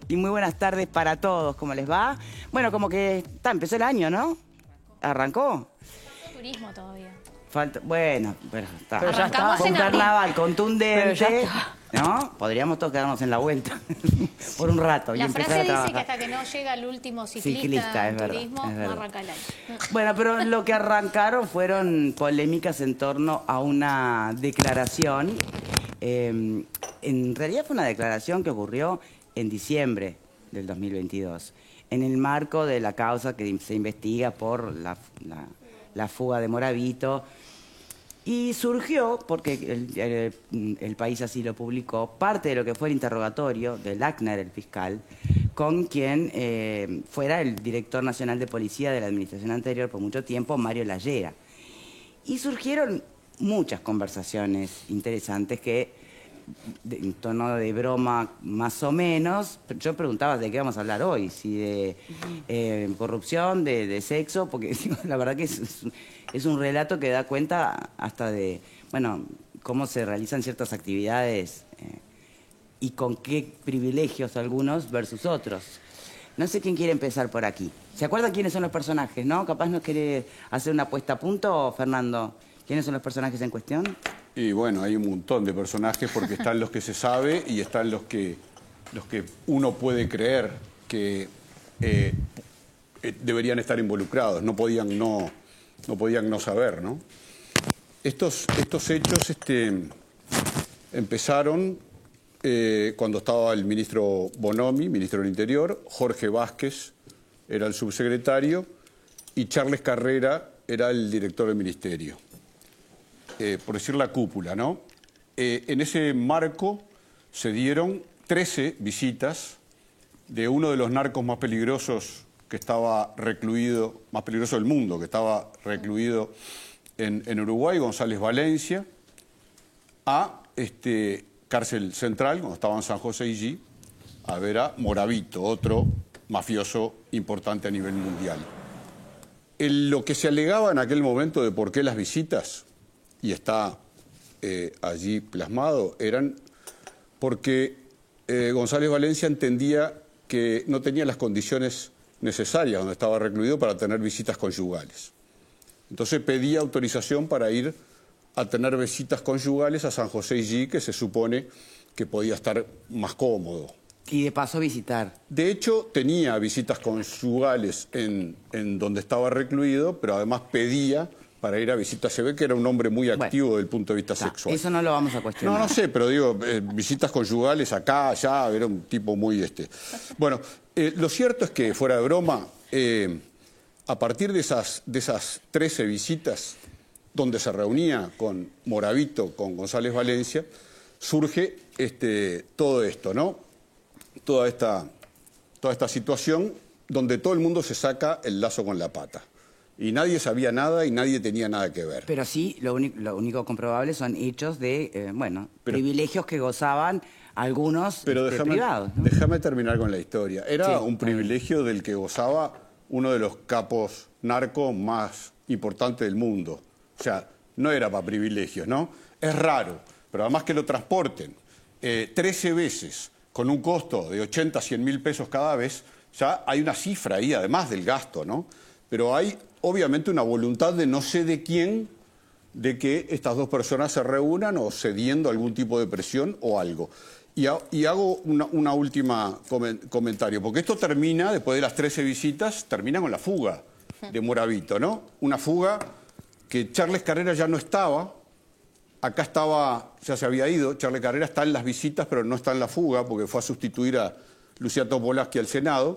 Y muy buenas tardes para todos, ¿cómo les va? Bueno, como que empezó el año, ¿no? ¿Arrancó? Turismo todavía. Bueno, pero está. Pero ya está. Fue un carnaval Pero contundente, ya está. ¿no? Podríamos todos quedarnos en la vuelta por un rato y La empezar frase a dice trabajar. que hasta que no llega el último ciclista Ciclista, en es verdad, turismo, es verdad. no arranca el año. Bueno, pero lo que arrancaron fueron polémicas en torno a una declaración. En realidad fue una declaración que ocurrió en diciembre del 2022, en el marco de la causa que se investiga por la fuga de Moravito. Y surgió, porque el país así lo publicó, parte de lo que fue el interrogatorio de Lackner, el fiscal, con quien fuera el director nacional de policía de la administración anterior por mucho tiempo, Mario Lallera. Y surgieron muchas conversaciones interesantes que, en tono de broma más o menos, yo preguntaba de qué vamos a hablar hoy, si de corrupción, de sexo, porque la verdad que es un relato que da cuenta hasta de, bueno, cómo se realizan ciertas actividades y con qué privilegios algunos versus otros. No sé quién quiere empezar por aquí. ¿Se acuerdan quiénes son los personajes, no? Capaz nos quiere hacer una puesta a punto, Fernando. ¿Quiénes son los personajes en cuestión? Y bueno, hay un montón de personajes porque están los que se sabe y están los que uno puede creer que deberían estar involucrados, no podían no saber, ¿no? Estos hechos empezaron cuando estaba el ministro Bonomi, ministro del Interior, Jorge Vázquez era el subsecretario y Charles Carrera era el director del ministerio. Por decir la cúpula, ¿no? En ese marco se dieron 13 visitas de uno de los narcos más peligrosos que estaba recluido, más peligroso del mundo, que estaba recluido en Uruguay, González Valencia, a cárcel central, cuando estaba en San José Iji, a ver a Moravito, otro mafioso importante a nivel mundial. Lo que se alegaba en aquel momento de por qué las visitas, y está allí plasmado, eran porque González Valencia entendía que no tenía las condiciones necesarias donde estaba recluido para tener visitas conyugales. Entonces pedía autorización para ir a tener visitas conyugales a San José Iji, que se supone que podía estar más cómodo. Y de paso visitar. De hecho, tenía visitas conyugales en donde estaba recluido, pero además pedía para ir a visitas. Se ve que era un hombre muy activo desde el punto de vista sexual. Eso no lo vamos a cuestionar. No sé, pero digo, visitas conyugales acá, allá, era un tipo muy... Bueno, lo cierto es que, fuera de broma, a partir de esas 13 visitas donde se reunía con Moravito, con González Valencia, surge todo esto, ¿no? Toda esta situación donde todo el mundo se saca el lazo con la pata. Y nadie sabía nada y nadie tenía nada que ver. Pero sí, lo único comprobable son hechos de, privilegios que gozaban algunos privados, ¿no? Déjame terminar con la historia. Era un privilegio del que gozaba uno de los capos narcos más importantes del mundo. O sea, no era para privilegios, ¿no? Es raro, pero además que lo transporten 13 veces con un costo de 80 a 100 mil pesos cada vez, ya hay una cifra ahí, además del gasto, ¿no? Pero hay obviamente una voluntad de no sé de quién, de que estas dos personas se reúnan o cediendo algún tipo de presión o algo. Y hago una última comentario, porque esto termina, después de las 13 visitas, termina con la fuga de Moravito, ¿no? Una fuga que Charles Carrera ya no estaba, acá estaba, ya se había ido, Charles Carrera está en las visitas, pero no está en la fuga, porque fue a sustituir a Lucía Topolansky al Senado.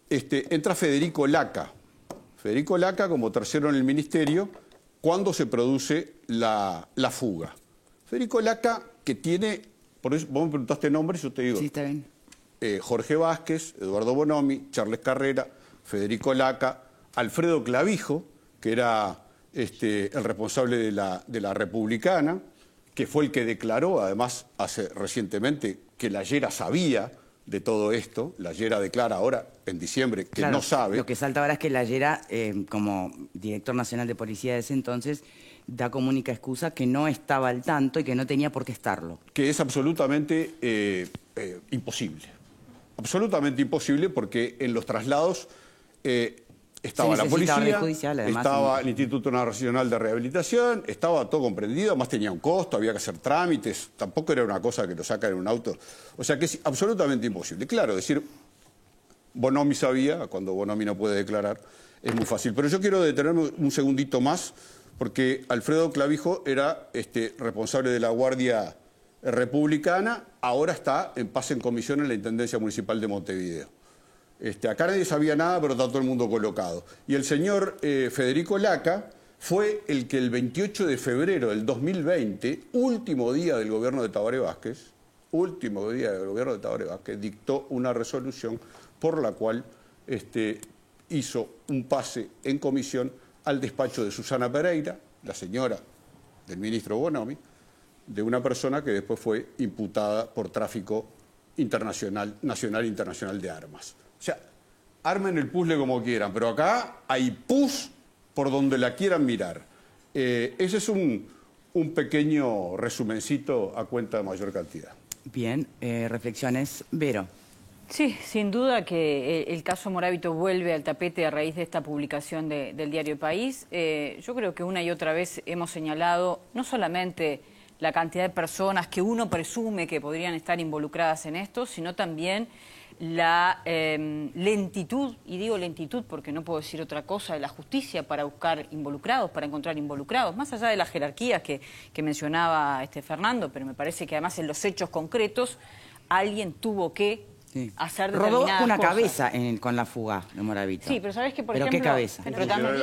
Entra Federico Laca. Federico Laca como tercero en el ministerio, cuando se produce la fuga. Federico Laca, que tiene, por eso vos me preguntaste nombres, yo te digo. Sí, está bien. Jorge Vázquez, Eduardo Bonomi, Charles Carrera, Federico Laca, Alfredo Clavijo, que era el responsable de la Republicana, que fue el que declaró, además, recientemente, que Lallera sabía de todo esto. Lallera declara ahora, en diciembre, que no sabe. Lo que salta ahora es que Lallera, como director nacional de policía de ese entonces, da como única excusa que no estaba al tanto y que no tenía por qué estarlo. Que es absolutamente imposible. absolutamente imposible porque en los traslados estaba la policía, judicial, además, estaba el Instituto Nacional de Rehabilitación, estaba todo comprendido, además tenía un costo, había que hacer trámites, tampoco era una cosa que lo sacan en un auto. O sea que es absolutamente imposible. Claro, decir, Bonomi sabía, cuando Bonomi no puede declarar, es muy fácil. Pero yo quiero detenerme un segundito más, porque Alfredo Clavijo era responsable de la Guardia Republicana, ahora está en paz en comisión en la Intendencia Municipal de Montevideo. Acá nadie sabía nada, pero está todo el mundo colocado. Y el señor Federico Laca fue el que el 28 de febrero del 2020, último día del gobierno de Tabaré Vázquez, dictó una resolución por la cual hizo un pase en comisión al despacho de Susana Pereira, la señora del ministro Bonomi, de una persona que después fue imputada por tráfico nacional e internacional de armas. O sea, armen el puzzle como quieran, pero acá hay pus por donde la quieran mirar. Ese es un pequeño resumencito a cuenta de mayor cantidad. Bien, reflexiones. Vero. Sí, sin duda que el caso Morabito vuelve al tapete a raíz de esta publicación del diario El País. Yo creo que una y otra vez hemos señalado no solamente la cantidad de personas que uno presume que podrían estar involucradas en esto, sino también la lentitud, y digo lentitud porque no puedo decir otra cosa, de la justicia para buscar involucrados, para encontrar involucrados, más allá de las jerarquías que mencionaba Fernando, pero me parece que además en los hechos concretos alguien tuvo que hacer determinadas Rodó una cosas. Cabeza con la fuga de Morabito. Sí, pero ¿sabes que por ¿Pero ejemplo, qué cabeza? pero también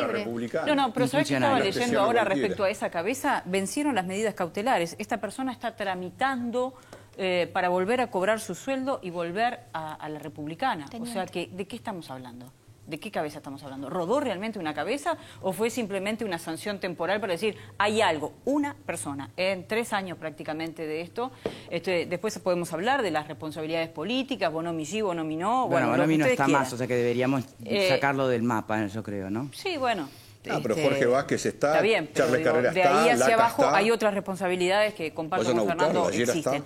pero ¿sabes que estaba leyendo ahora respecto a esa cabeza? Vencieron las medidas cautelares. Esta persona está tramitando para volver a cobrar su sueldo y volver a la Republicana. O sea, que ¿de qué estamos hablando? ¿De qué cabeza estamos hablando? ¿Rodó realmente una cabeza o fue simplemente una sanción temporal para decir, hay algo, una persona, en 3 años prácticamente de esto? Después podemos hablar de las responsabilidades políticas, Bonomi sí, Bonomi no. Bueno, Bonomi no está quieran. más, o sea que deberíamos sacarlo del mapa, yo creo, ¿no? Sí, bueno. Pero Jorge Vázquez está bien, pero Charles Carrera de está, ahí hacia Laca abajo está. hay otras responsabilidades que comparto con Fernando, existen.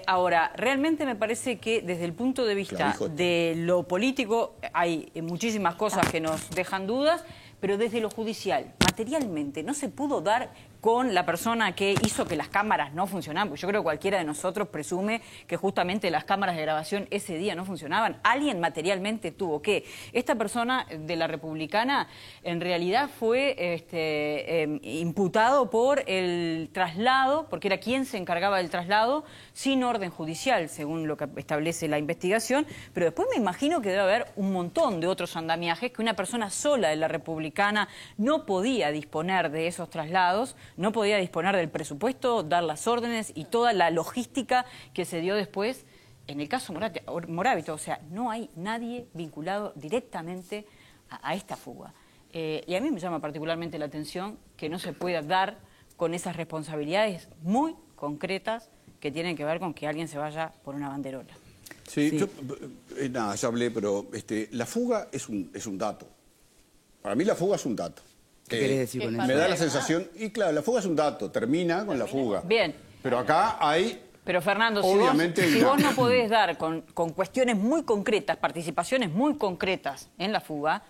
Ahora, realmente me parece que desde el punto de vista de lo político hay muchísimas cosas que nos dejan dudas, pero desde lo judicial, materialmente, no se pudo dar con la persona que hizo que las cámaras no funcionaban, porque yo creo que cualquiera de nosotros presume que justamente las cámaras de grabación ese día no funcionaban. Alguien materialmente tuvo que. Esta persona de la Republicana en realidad fue imputado por el traslado, porque era quien se encargaba del traslado, sin orden judicial, según lo que establece la investigación, pero después me imagino que debe haber un montón de otros andamiajes que una persona sola de la Republicana no podía disponer de esos traslados, no podía disponer del presupuesto, dar las órdenes y toda la logística que se dio después en el caso Morabito. O sea, no hay nadie vinculado directamente a esta fuga. Y a mí me llama particularmente la atención que no se pueda dar con esas responsabilidades muy concretas que tienen que ver con que alguien se vaya por una banderola. Sí. Yo, nada, ya hablé, pero la fuga es un dato. Para mí la fuga es un dato. ¿Qué querés decir con eso? Me da la sensación, y claro, la fuga es un dato, termina con la fuga. Bien. Pero acá hay... Pero Fernando, obviamente, si vos no podés dar con cuestiones muy concretas, participaciones muy concretas en la fuga,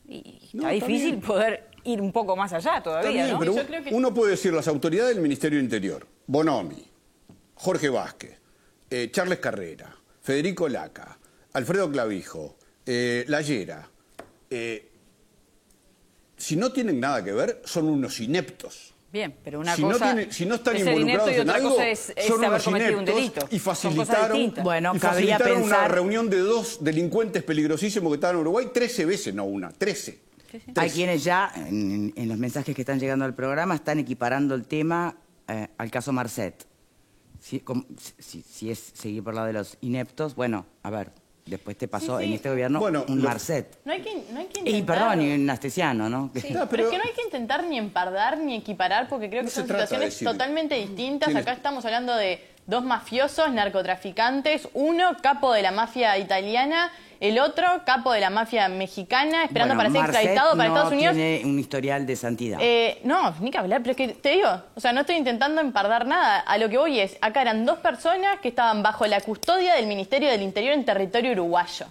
está difícil poder ir un poco más allá todavía, ¿no? Pero yo creo que... uno puede decir las autoridades del Ministerio del Interior, Bonomi, Jorge Vázquez, Charles Carrera, Federico Laca, Alfredo Clavijo, Layera, si no tienen nada que ver, son unos ineptos. Bien, pero una si cosa... si no están involucrados en algo, son haber unos cometido un delito. Y facilitaron, una reunión de 2 delincuentes peligrosísimos que estaban en Uruguay 13 veces, no una, 13. Hay quienes ya, en los mensajes que están llegando al programa, están equiparando el tema al caso Marcet. Si es seguir por lado de los ineptos, bueno, a ver... Después te pasó en este gobierno un Marcet. No hay que intentar... Y perdón, y un Astesiano, ¿no? Sí, pero es que no hay que intentar ni empardar ni equiparar, porque creo que son situaciones totalmente distintas. Acá estamos hablando de 2 mafiosos, narcotraficantes, uno capo de la mafia italiana el otro capo de la mafia mexicana esperando para ser extraditado para Estados Unidos. Tiene un historial de santidad. No, ni que hablar, pero es que te digo, o sea, no estoy intentando empardar nada. A lo que voy es, acá eran 2 personas que estaban bajo la custodia del Ministerio del Interior en territorio uruguayo.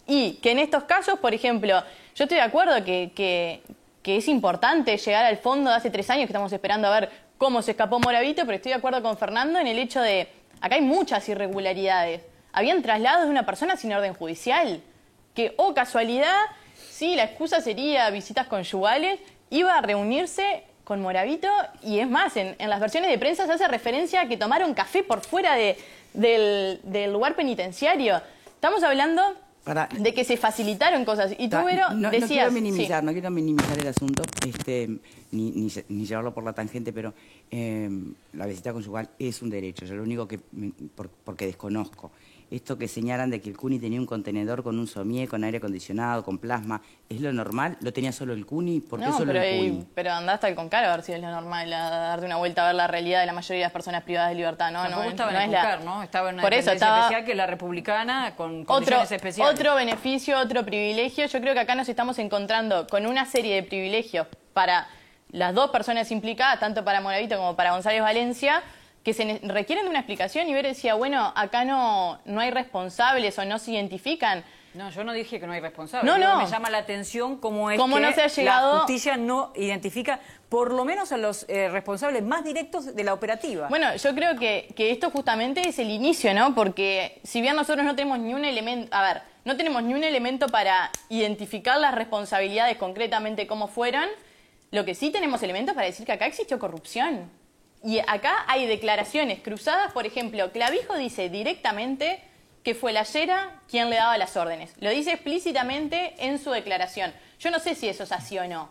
Y que en estos casos, por ejemplo, yo estoy de acuerdo que es importante llegar al fondo de hace 3 años que estamos esperando a ver cómo se escapó Moravito, pero estoy de acuerdo con Fernando en el hecho de, acá hay muchas irregularidades. Habían traslados de una persona sin orden judicial, que, oh casualidad, sí, la excusa sería visitas conyugales, iba a reunirse con Moravito, y es más, en las versiones de prensa se hace referencia a que tomaron café por fuera del lugar penitenciario. Estamos hablando de que se facilitaron cosas. Y tú, Vero, decías... No quiero minimizar el asunto, ni llevarlo por la tangente, pero la visita conyugal es un derecho. Yo lo único que... porque desconozco. Esto que señalan de que el CUNY tenía un contenedor con un somier, con aire acondicionado, con plasma, ¿es lo normal? ¿Lo tenía solo el CUNY? ¿Por qué solo el CUNY? Pero andá hasta el Concar a ver si es lo normal, a darte una vuelta a ver la realidad de la mayoría de las personas privadas de libertad. Tampoco estaba en el Concar, ¿no? Estaba en una dependencia especial que es la republicana con condiciones especiales. Otro beneficio, otro privilegio. Yo creo que acá nos estamos encontrando con una serie de privilegios para las 2 personas implicadas, tanto para Moravito como para González Valencia, que se requieren de una explicación. Y Vero decía, bueno, acá no hay responsables o no se identifican. No, yo no dije que no hay responsables. No. Me llama la atención cómo es ¿Cómo que no se ha llegado... la justicia no identifica por lo menos a los responsables más directos de la operativa. Bueno, yo creo que esto justamente es el inicio, ¿no? Porque si bien nosotros no tenemos ni un elemento... A ver, no tenemos ni un elemento para identificar las responsabilidades concretamente cómo fueron, lo que sí tenemos elementos para decir que acá existió corrupción. Y acá hay declaraciones cruzadas. Por ejemplo, Clavijo dice directamente que fue la Llera quien le daba las órdenes. Lo dice explícitamente en su declaración. Yo no sé si eso es así o no,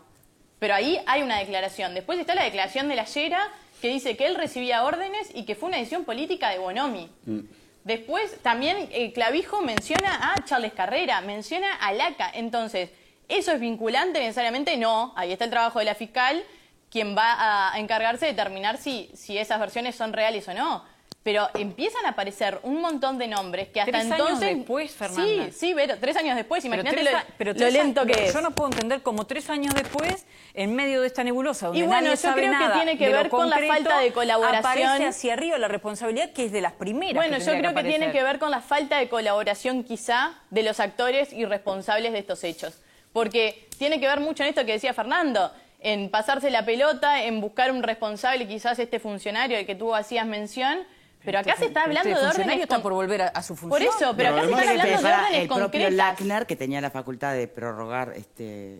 pero ahí hay una declaración. Después está la declaración de la Llera que dice que él recibía órdenes y que fue una decisión política de Bonomi. Después también Clavijo menciona a Charles Carrera, menciona a Laca. Entonces, ¿eso es vinculante necesariamente? No. Ahí está el trabajo de la fiscal, quien va a encargarse de determinar si esas versiones son reales o no. Pero empiezan a aparecer un montón de nombres que hasta 3 entonces... años después, Fernanda. Sí, pero 3 años después, imagínate lo lento que es. Yo no puedo entender cómo 3 años después, en medio de esta nebulosa, donde y bueno, nadie sabe nada, yo creo que tiene que ver con la falta de colaboración. Aparece hacia arriba la responsabilidad, que es de las primeras. Bueno, yo creo que tiene que ver con la falta de colaboración quizá de los actores y responsables de estos hechos. Porque tiene que ver mucho en esto que decía Fernando, en pasarse la pelota, en buscar un responsable, quizás este funcionario del que tú hacías mención. Pero acá se está hablando de órdenes... está por volver a su función. Por eso, pero acá se están hablando de órdenes concretas. El propio Lackner, que tenía la facultad de prorrogar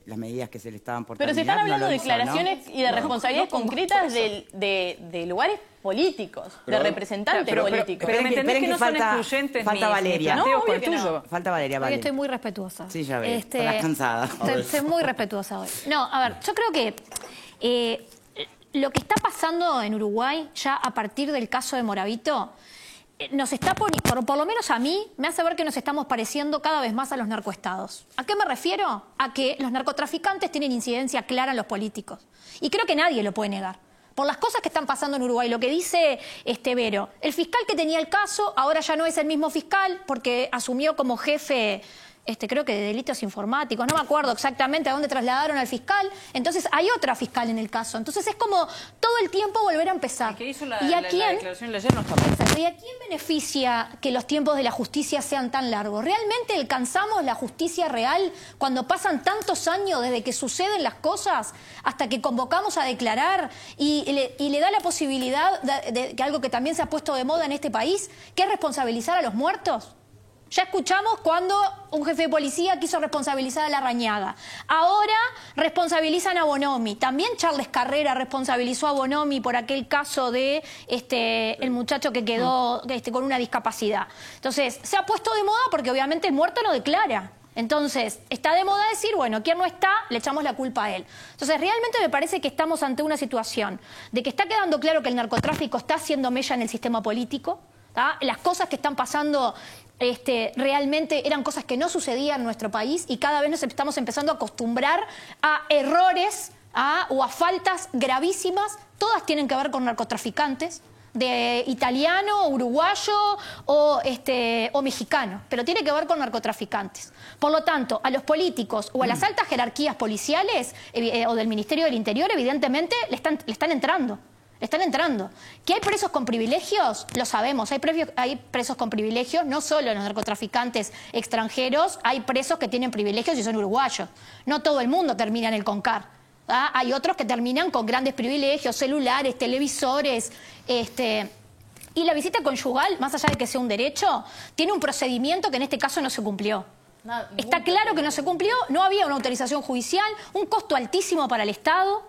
las medidas que se le estaban por terminar, pero se están hablando de declaraciones, ¿no? y de responsabilidades concretas de lugares políticos, de representantes políticos. Pero me entendés que no son excluyentes. Falta Valeria. No, obvio que no. Falta Valeria, Hoy estoy muy respetuosa. Sí, ya ves, estás cansada. Estoy muy respetuosa hoy. No, a ver, yo creo que lo que está pasando en Uruguay, ya a partir del caso de Moravito, nos está por lo menos a mí, me hace ver que nos estamos pareciendo cada vez más a los narcoestados. ¿A qué me refiero? A que los narcotraficantes tienen incidencia clara en los políticos. Y creo que nadie lo puede negar. Por las cosas que están pasando en Uruguay, lo que dice Vero, el fiscal que tenía el caso ahora ya no es el mismo fiscal porque asumió como jefe... creo que de delitos informáticos, no me acuerdo exactamente a dónde trasladaron al fiscal, entonces hay otra fiscal en el caso. Entonces es como todo el tiempo volver a empezar. ¿Qué hizo la declaración de ayer? No está ¿Y a quién beneficia que los tiempos de la justicia sean tan largos? ¿Realmente alcanzamos la justicia real cuando pasan tantos años desde que suceden las cosas hasta que convocamos a declarar y le da la posibilidad de algo que también se ha puesto de moda en este país, que es responsabilizar a los muertos? Ya escuchamos cuando un jefe de policía quiso responsabilizar a Larrañaga. Ahora responsabilizan a Bonomi. También Charles Carrera responsabilizó a Bonomi por aquel caso de el muchacho que quedó con una discapacidad. Entonces, se ha puesto de moda porque obviamente el muerto no declara. Entonces, está de moda decir, bueno, quien no está, le echamos la culpa a él. Entonces, realmente me parece que estamos ante una situación de que está quedando claro que el narcotráfico está haciendo mella en el sistema político. ¿Tá? Las cosas que están pasando realmente eran cosas que no sucedían en nuestro país y cada vez nos estamos empezando a acostumbrar a errores o a faltas gravísimas. Todas tienen que ver con narcotraficantes. de italiano, uruguayo o mexicano, pero tiene que ver con narcotraficantes. Por lo tanto, a los políticos o a las altas jerarquías policiales o del Ministerio del Interior, evidentemente, le están entrando. Están entrando. ¿Que hay presos con privilegios? Lo sabemos. Hay presos con privilegios, no solo los narcotraficantes extranjeros, hay presos que tienen privilegios y son uruguayos. No todo el mundo termina en el CONCAR. Hay otros que terminan con grandes privilegios, celulares, televisores. Y la visita conyugal, más allá de que sea un derecho, tiene un procedimiento que en este caso no se cumplió. Está claro que no se cumplió, no había una autorización judicial, un costo altísimo para el Estado.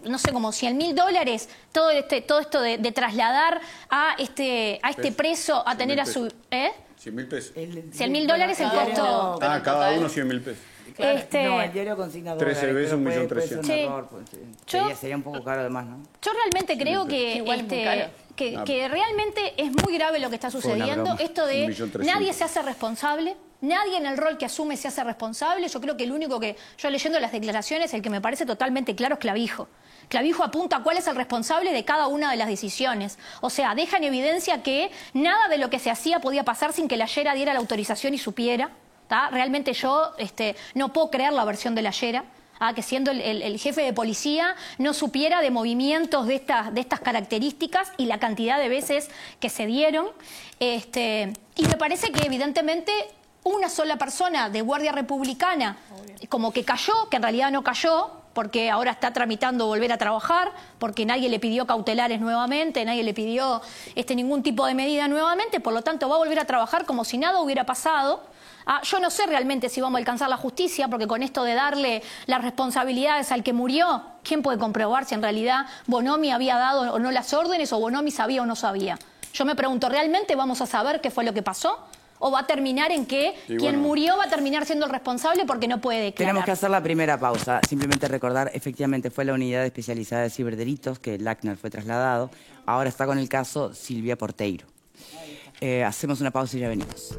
No sé, como $100.000, todo esto de trasladar a este preso a tener a su... $100.000 pesos. $100.000 el costo... cada uno $100.000 pesos. Claro, no, el diario consigna dólares. 13 veces, 1.300.000. Sería un poco caro además, ¿no? Yo realmente creo que realmente es muy grave lo que está sucediendo. Esto de nadie se hace responsable. Nadie en el rol que asume se hace responsable. Yo creo que el único que, yo leyendo las declaraciones, el que me parece totalmente claro es Clavijo. Clavijo apunta a cuál es el responsable de cada una de las decisiones. O sea, deja en evidencia que nada de lo que se hacía podía pasar sin que la Llera diera la autorización y supiera. Realmente yo no puedo creer la versión de la Llera. Que siendo el jefe de policía no supiera de movimientos de estas características y la cantidad de veces que se dieron. Y me parece que evidentemente una sola persona de Guardia Republicana como que cayó, que en realidad no cayó, porque ahora está tramitando volver a trabajar, porque nadie le pidió cautelares nuevamente, nadie le pidió ningún tipo de medida nuevamente, por lo tanto va a volver a trabajar como si nada hubiera pasado. Yo no sé realmente si vamos a alcanzar la justicia, porque con esto de darle las responsabilidades al que murió, ¿quién puede comprobar si en realidad Bonomi había dado o no las órdenes, o Bonomi sabía o no sabía? Yo me pregunto, ¿realmente vamos a saber qué fue lo que pasó? ¿O va a terminar en que quien murió va a terminar siendo el responsable porque no puede declarar? Tenemos que hacer la primera pausa. Simplemente recordar, efectivamente fue la unidad especializada de ciberdelitos que el ACNAR fue trasladado. Ahora está con el caso Silvia Porteiro. Hacemos una pausa y ya venimos.